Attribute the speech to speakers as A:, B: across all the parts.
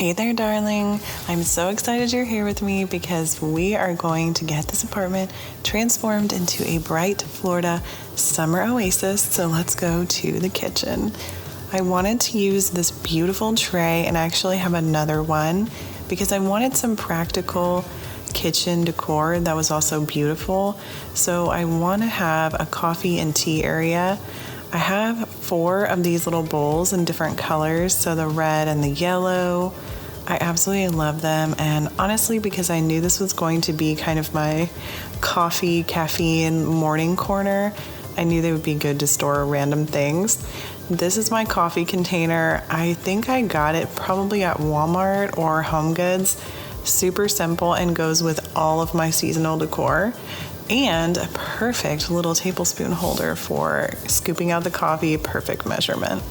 A: Hey there, darling. I'm so excited you're here with me because we are going to get this apartment transformed into a bright Florida summer oasis. So let's go to the kitchen. I wanted to use this beautiful tray, and I actually have another one because I wanted some practical kitchen decor that was also beautiful. So I want to have a coffee and tea area. I have 4 of these little bowls in different colors, so the red and the yellow. I absolutely love them, and honestly, because I knew this was going to be kind of my coffee, caffeine morning corner, I knew they would be good to store random things. This is my coffee container. I think I got it probably at Walmart or Home Goods. Super simple and goes with all of my seasonal decor. And a perfect little tablespoon holder for scooping out the coffee, perfect measurement.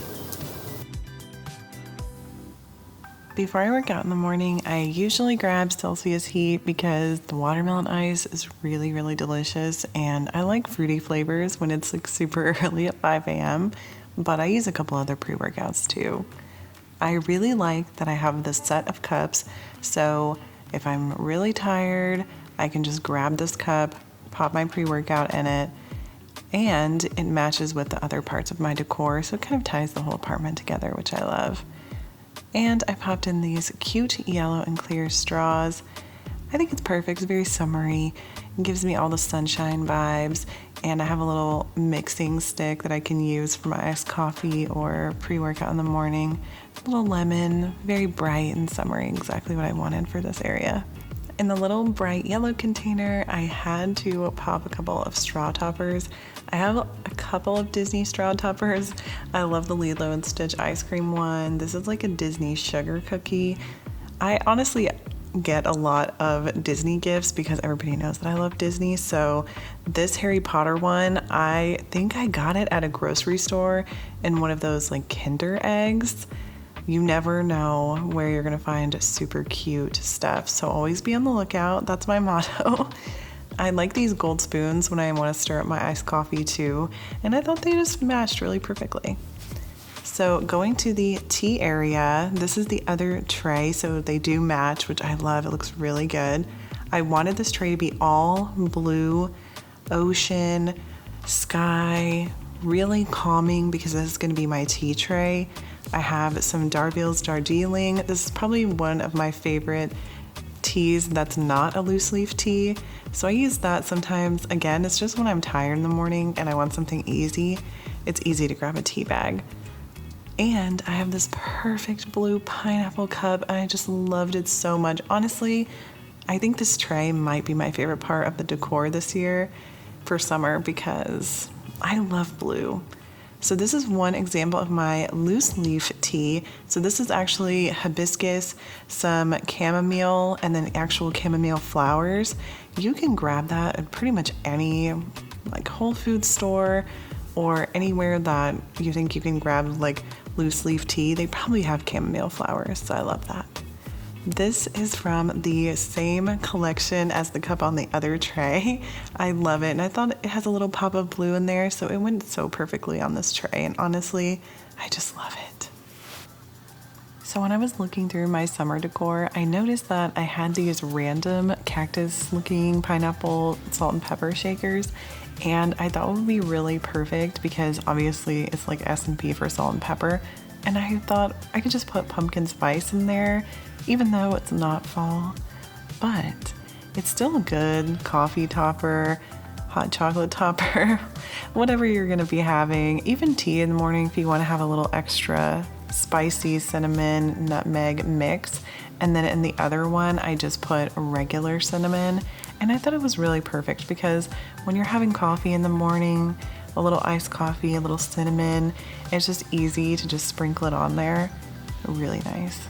A: Before I work out in the morning, I usually grab Celsius Heat because the watermelon ice is really, really delicious, and I like fruity flavors when it's like super early at 5 a.m., but I use a couple other pre-workouts too. I really like that I have this set of cups, so if I'm really tired, I can just grab this cup, pop my pre-workout in it, and it matches with the other parts of my decor, so it kind of ties the whole apartment together, which I love. And I popped in these cute yellow and clear straws. I think it's perfect. It's very summery. It gives me all the sunshine vibes, and I have a little mixing stick that I can use for my iced coffee or pre-workout in the morning. A little lemon, very bright and summery, exactly what I wanted for this area. In the little bright yellow container, I had to pop a couple of straw toppers. I have a couple of Disney straw toppers. I love the Lilo and Stitch ice cream one. This is like a Disney sugar cookie. I honestly get a lot of Disney gifts because everybody knows that I love Disney. So this Harry Potter one, I think I got it at a grocery store in one of those like Kinder eggs. You never know where you're gonna find super cute stuff, so always be on the lookout. That's my motto. I like these gold spoons when I want to stir up my iced coffee too, and I thought they just matched really perfectly. So going to the tea area, this is the other tray, so they do match, which I love. It looks really good. I wanted this tray to be all blue, ocean, sky, really calming because this is going to be my tea tray. I have some Darville's Darjeeling. This is probably one of my favorite teas that's not a loose leaf tea. So I use that sometimes. Again, it's just when I'm tired in the morning and I want something easy. It's easy to grab a tea bag. And I have this perfect blue pineapple cup, and I just loved it so much. Honestly, I think this tray might be my favorite part of the decor this year for summer because I love blue. So this is one example of my loose leaf tea. So this is actually hibiscus, some chamomile, and then actual chamomile flowers. You can grab that at pretty much any like Whole Foods store or anywhere that you think you can grab like loose leaf tea. They probably have chamomile flowers, so I love that. This is from the same collection as the cup on the other tray. I love it, and I thought it has a little pop of blue in there, so it went so perfectly on this tray, and honestly, I just love it. So when I was looking through my summer decor, I noticed that I had these random cactus-looking pineapple salt and pepper shakers, and I thought it would be really perfect because obviously it's like S&P for salt and pepper, and I thought I could just put pumpkin spice in there, even though it's not fall, but it's still a good coffee topper, hot chocolate topper, whatever you're gonna be having. Even tea in the morning if you wanna have a little extra spicy cinnamon nutmeg mix. And then in the other one, I just put regular cinnamon. And I thought it was really perfect because when you're having coffee in the morning, a little iced coffee, a little cinnamon, it's just easy to just sprinkle it on there. Really nice.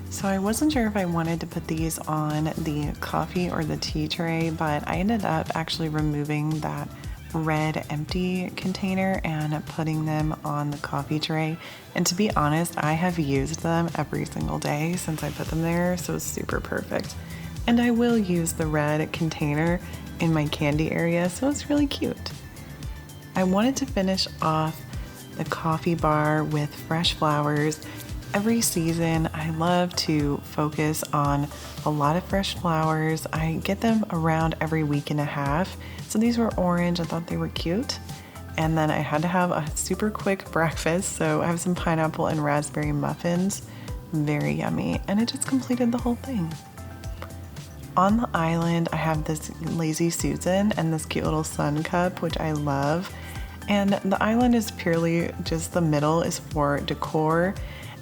A: So I wasn't sure if I wanted to put these on the coffee or the tea tray, but I ended up actually removing that red empty container and putting them on the coffee tray. And to be honest, I have used them every single day since I put them there, so it's super perfect. And I will use the red container in my candy area, so it's really cute. I wanted to finish off the coffee bar with fresh flowers. Every season, I love to focus on a lot of fresh flowers. I get them around every week and a half. So these were orange. I thought they were cute. And then I had to have a super quick breakfast. So I have some pineapple and raspberry muffins. Very yummy. And it just completed the whole thing. On the island, I have this Lazy Susan and this cute little sun cup, which I love. And the island is purely just the middle is for decor.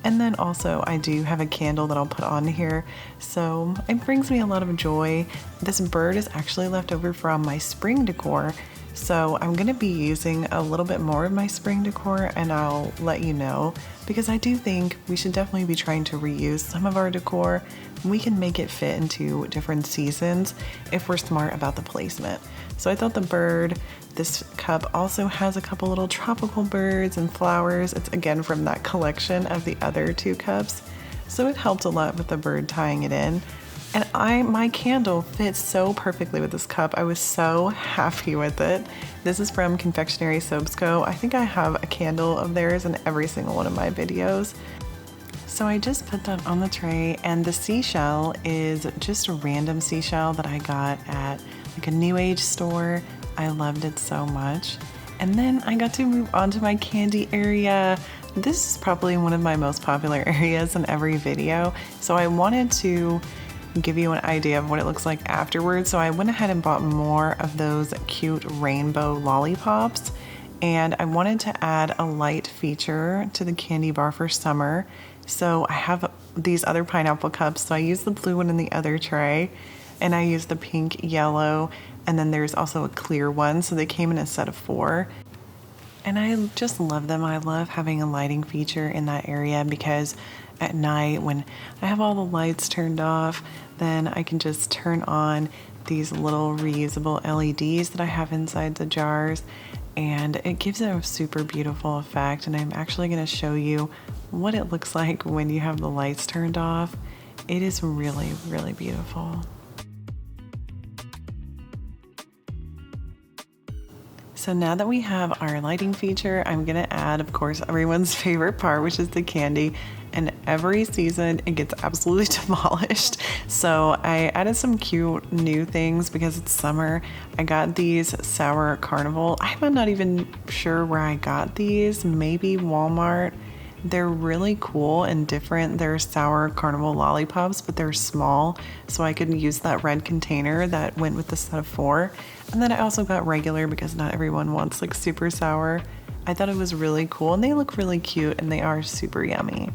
A: And then also I do have a candle that I'll put on here, so it brings me a lot of joy. This bird is actually left over from my spring decor, so I'm gonna be using a little bit more of my spring decor and I'll let you know, because I do think we should definitely be trying to reuse some of our decor. We can make it fit into different seasons if we're smart about the placement. So I thought the bird, this cup also has a couple little tropical birds and flowers. It's again from that collection of the other two cups. So it helped a lot with the bird tying it in. And my candle fits so perfectly with this cup. I was so happy with it. This is from Confectionery Soaps Co. I think I have a candle of theirs in every single one of my videos. So I just put that on the tray, and the seashell is just a random seashell that I got at like a new age store. I loved it so much. And then I got to move on to my candy area. This is probably one of my most popular areas in every video. So I wanted to give you an idea of what it looks like afterwards. So I went ahead and bought more of those cute rainbow lollipops. And I wanted to add a light feature to the candy bar for summer. So I have these other pineapple cups. So I used the blue one in the other tray, and I used the pink, yellow, and then there's also a clear one. So they came in a set of 4. And I just love them. I love having a lighting feature in that area, because at night when I have all the lights turned off, then I can just turn on these little reusable LEDs that I have inside the jars, and it gives it a super beautiful effect. And I'm actually going to show you what it looks like when you have the lights turned off. It is really, really beautiful. So now that we have our lighting feature, I'm gonna add, of course, everyone's favorite part, which is the candy. And every season it gets absolutely demolished. So I added some cute new things because it's summer. I got these sour carnival. I'm not even sure where I got these, maybe Walmart. They're really cool and different. They're sour carnival lollipops, but they're small, so I could use that red container that went with the set of 4. And then I also got regular because not everyone wants like super sour. I thought it was really cool, and they look really cute, and they are super yummy.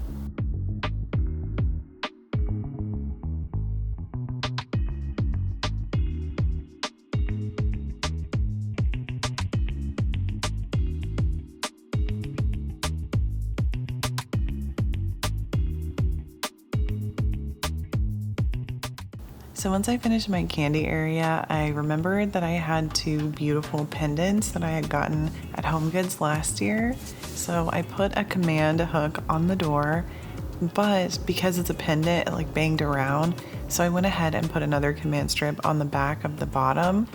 A: So once I finished my candy area, I remembered that I had 2 beautiful pendants that I had gotten at Home Goods last year. So I put a command hook on the door, but because it's a pendant, it like banged around. So I went ahead and put another command strip on the back of the bottom.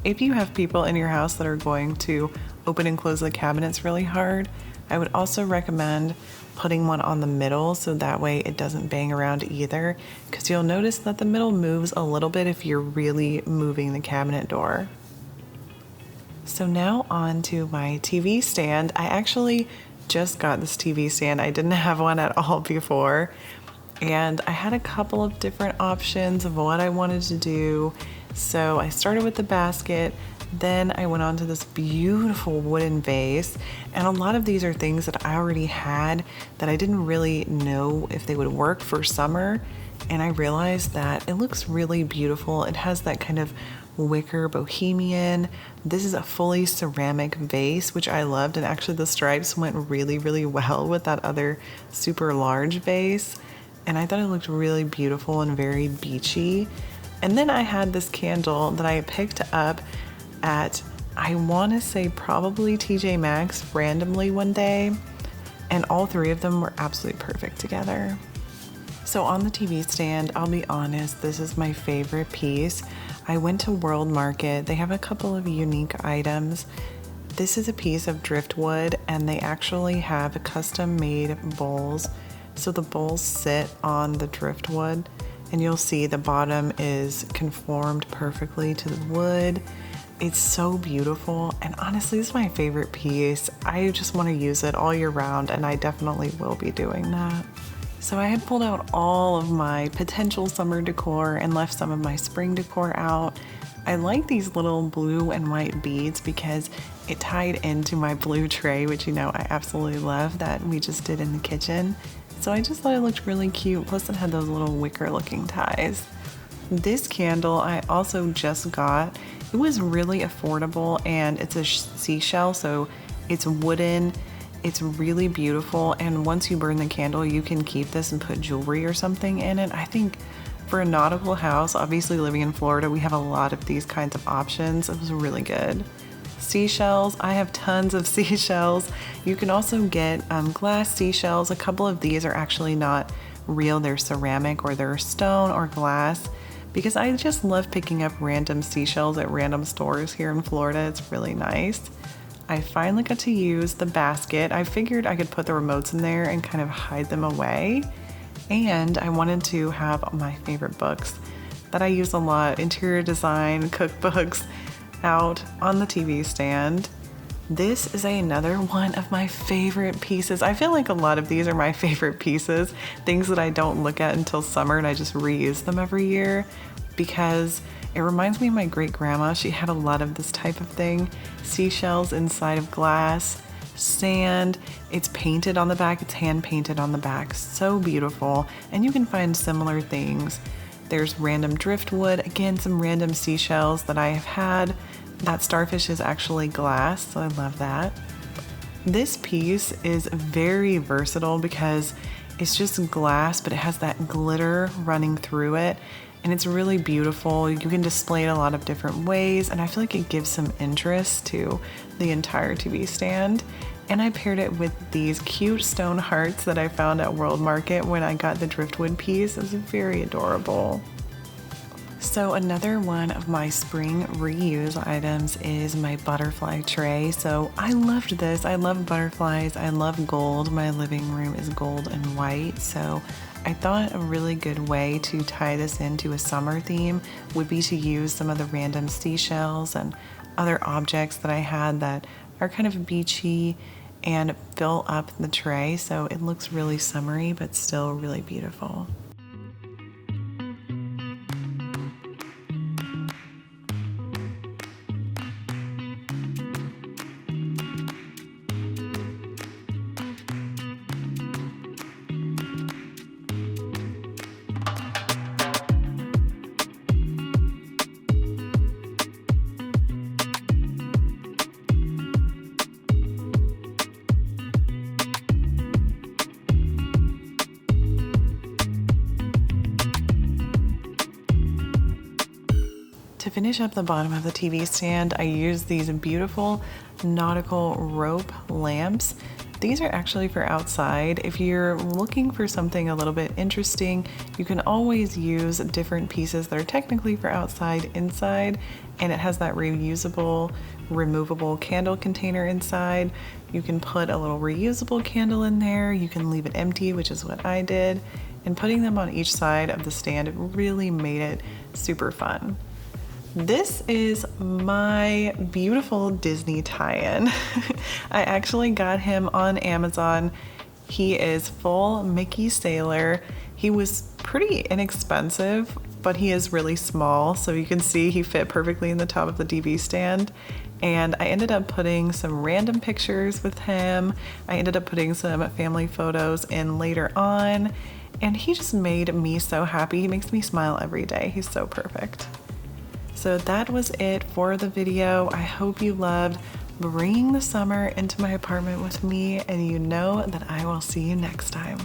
A: If you have people in your house that are going to open and close the cabinets really hard, I would also recommend putting one on the middle so that way it doesn't bang around either, because you'll notice that the middle moves a little bit if you're really moving the cabinet door. So now on to my TV stand. I actually just got this TV stand. I didn't have one at all before, and I had a couple of different options of what I wanted to do. So I started with the basket, then I went on to this beautiful wooden vase, and a lot of these are things that I already had that I didn't really know if they would work for summer, and I realized that it looks really beautiful. It has that kind of wicker bohemian. This is a fully ceramic vase, which I loved, and actually the stripes went really, really well with that other super large vase, and I thought it looked really beautiful and very beachy. And then I had this candle that I picked up at I want to say probably TJ Maxx randomly one day, and all three of them were absolutely perfect together. So on the TV stand, I'll be honest, this is my favorite piece. I went to World Market. They have a couple of unique items. This is a piece of driftwood, and they actually have custom made bowls. So the bowls sit on the driftwood, and you'll see the bottom is conformed perfectly to the wood. It's so beautiful, and honestly, it's my favorite piece. I just want to use it all year round, and I definitely will be doing that. So I had pulled out all of my potential summer decor and left some of my spring decor out. I like these little blue and white beads because it tied into my blue tray, which you know I absolutely love, that we just did in the kitchen. So I just thought it looked really cute, plus it had those little wicker looking ties. This candle I also just got. It was really affordable, and it's a seashell, so it's wooden. It's really beautiful, and once you burn the candle, you can keep this and put jewelry or something in it. I think for a nautical house, obviously living in Florida, we have a lot of these kinds of options. It was really good. Seashells, I have tons of seashells. You can also get glass seashells. A couple of these are actually not real, they're ceramic or they're stone or glass, because I just love picking up random seashells at random stores here in Florida. It's really nice. I finally got to use the basket. I figured I could put the remotes in there and kind of hide them away. And I wanted to have my favorite books that I use a lot, interior design, cookbooks, out on the TV stand. This is another one of my favorite pieces. I feel like a lot of these are my favorite pieces, things that I don't look at until summer and I just reuse them every year, because it reminds me of my great grandma. She had a lot of this type of thing. Seashells inside of glass, sand. It's painted on the back. It's hand painted on the back. So beautiful. And you can find similar things. There's random driftwood. Again, some random seashells that I have had. That starfish is actually glass, so I love that. This piece is very versatile because it's just glass, but it has that glitter running through it. And it's really beautiful. You can display it a lot of different ways, and I feel like it gives some interest to the entire TV stand. And I paired it with these cute stone hearts that I found at World Market when I got the driftwood piece. It was very adorable. So another one of my spring reuse items is my butterfly tray. So I loved this. I love butterflies. I love gold. My living room is gold and white. So I thought a really good way to tie this into a summer theme would be to use some of the random seashells and other objects that I had that are kind of beachy and fill up the tray, so it looks really summery but still really beautiful. To finish up the bottom of the TV stand, I used these beautiful nautical rope lamps. These are actually for outside. If you're looking for something a little bit interesting, you can always use different pieces that are technically for outside inside, and it has that reusable, removable candle container inside. You can put a little reusable candle in there. You can leave it empty, which is what I did. And putting them on each side of the stand, it really made it super fun. This is my beautiful Disney tie-in. I actually got him on Amazon. He is full Mickey Sailor. He was pretty inexpensive, but he is really small, so you can see he fit perfectly in the top of the TV stand. And I ended up putting some random pictures with him. I ended up putting some family photos in later on, and he just made me so happy. He makes me smile every day. He's so perfect. So that was it for the video. I hope you loved bringing the summer into my apartment with me, and you know that I will see you next time.